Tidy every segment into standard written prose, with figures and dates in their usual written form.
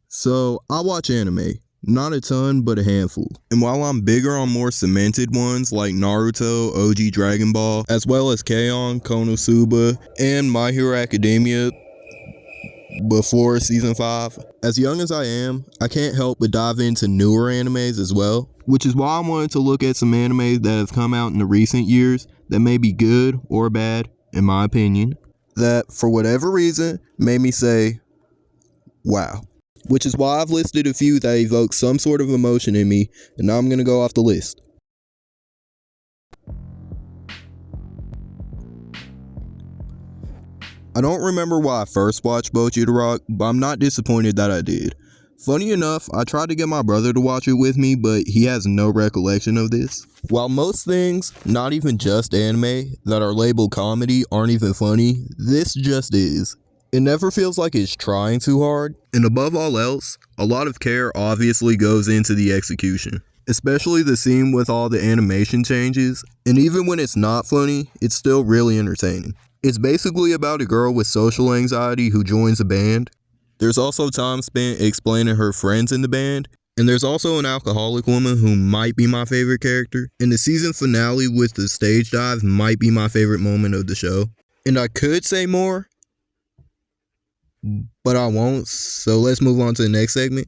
So, I watch anime. Not a ton, but a handful. And while I'm bigger on more cemented ones like Naruto, OG Dragon Ball, as well as K-On!, Konosuba, and My Hero Academia before season 5, as young as I am, I can't help but dive into newer animes as well, which is why I wanted to look at some animes that have come out in the recent years that may be good or bad, in my opinion, that for whatever reason made me say, wow. Which is why I've listed a few that evoke some sort of emotion in me, and now I'm going to go off the list. I don't remember why I first watched Bocchi the Rock, but I'm not disappointed that I did. Funny enough, I tried to get my brother to watch it with me, but he has no recollection of this. While most things, not even just anime, that are labeled comedy aren't even funny, this just is. It never feels like it's trying too hard, and above all else, a lot of care obviously goes into the execution. Especially the scene with all the animation changes, and even when it's not funny, it's still really entertaining. It's basically about a girl with social anxiety who joins a band. There's also time spent explaining her friends in the band, and there's also an alcoholic woman who might be my favorite character, and the season finale with the stage dive might be my favorite moment of the show. And I could say more, but I won't, so let's move on to the next segment.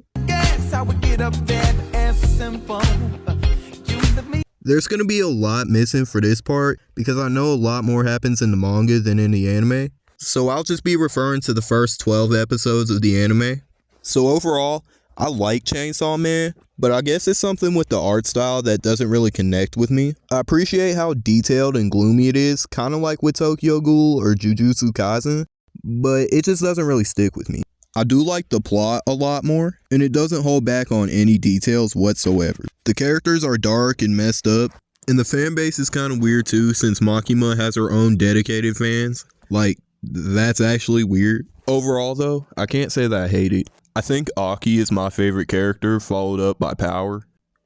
There's going to be a lot missing for this part because I know a lot more happens in the manga than in the anime, so I'll just be referring to the first 12 episodes of the anime. So overall, I like Chainsaw Man, but I guess it's something with the art style that doesn't really connect with me. I appreciate how detailed and gloomy it is, kind of like with Tokyo Ghoul or Jujutsu Kaisen, but it just doesn't really stick with me. I do like the plot a lot more, and it doesn't hold back on any details whatsoever. The characters are dark and messed up, and the fan base is kind of weird too, since Makima has her own dedicated fans. Like, that's actually weird. Overall though, I can't say that I hate it. I think Aki is my favorite character, followed up by Power.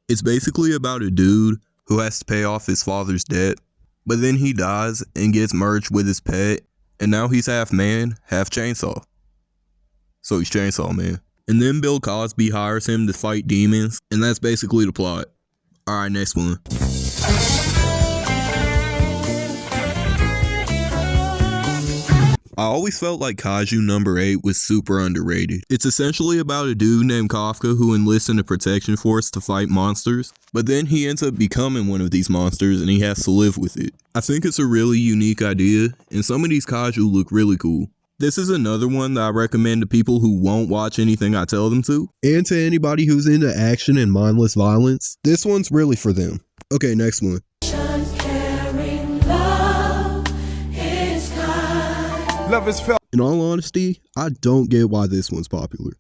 It's basically about a dude who has to pay off his father's debt, but then he dies and gets merged with his pet, and now he's half man, half chainsaw. So he's Chainsaw Man. And then Bill Cosby hires him to fight demons, and that's basically the plot. Alright, next one. I always felt like Kaiju No. 8 was super underrated. It's essentially about a dude named Kafka who enlists in the protection force to fight monsters, but then he ends up becoming one of these monsters and he has to live with it. I think it's a really unique idea, and some of these Kaiju look really cool. This is another one that I recommend to people who won't watch anything I tell them to, and to anybody who's into action and mindless violence. This one's really for them. Okay, next one. In all honesty, I don't get why this one's popular.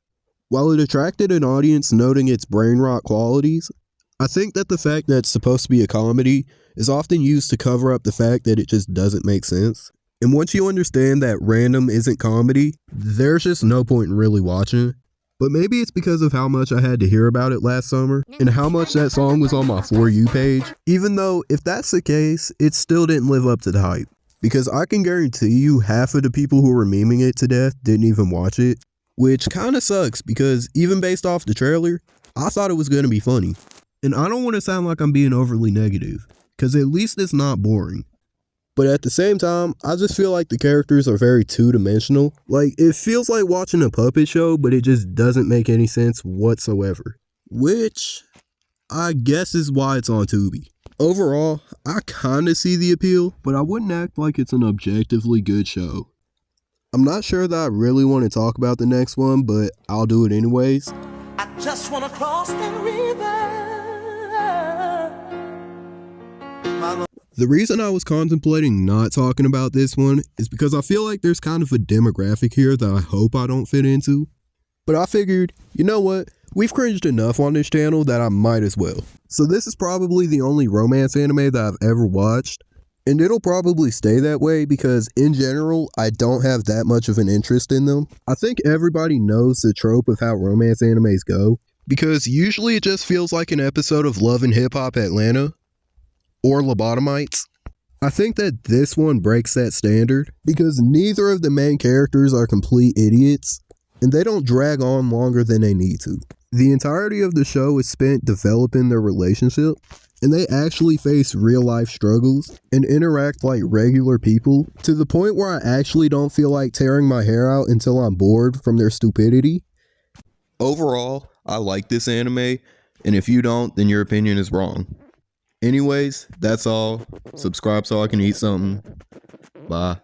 While it attracted an audience noting its brain rot qualities, I think that the fact that it's supposed to be a comedy is often used to cover up the fact that it just doesn't make sense. And once you understand that random isn't comedy, there's just no point in really watching. But maybe it's because of how much I had to hear about it last summer, and how much that song was on my For You page. Even though, if that's the case, it still didn't live up to the hype. Because I can guarantee you half of the people who were memeing it to death didn't even watch it. Which kinda sucks, because even based off the trailer, I thought it was gonna be funny. And I don't want to sound like I'm being overly negative, because at least it's not boring. But at the same time, I just feel like the characters are very two-dimensional. Like, it feels like watching a puppet show, but it just doesn't make any sense whatsoever. Which, I guess is why it's on Tubi. Overall, I kinda see the appeal, but I wouldn't act like it's an objectively good show. I'm not sure that I really want to talk about the next one, but I'll do it anyways. I just wanna cross that river. The reason I was contemplating not talking about this one is because I feel like there's kind of a demographic here that I hope I don't fit into. But I figured, you know what? We've cringed enough on this channel that I might as well. So this is probably the only romance anime that I've ever watched. And it'll probably stay that way because in general, I don't have that much of an interest in them. I think everybody knows the trope of how romance animes go, because usually it just feels like an episode of Love and Hip Hop Atlanta. Or Lobotomites. I think that this one breaks that standard because neither of the main characters are complete idiots, and they don't drag on longer than they need to. The entirety of the show is spent developing their relationship, and they actually face real life struggles and interact like regular people, to the point where I actually don't feel like tearing my hair out until I'm bored from their stupidity. Overall, I like this anime, and if you don't, then your opinion is wrong. Anyways, that's all. Subscribe so I can eat something. Bye.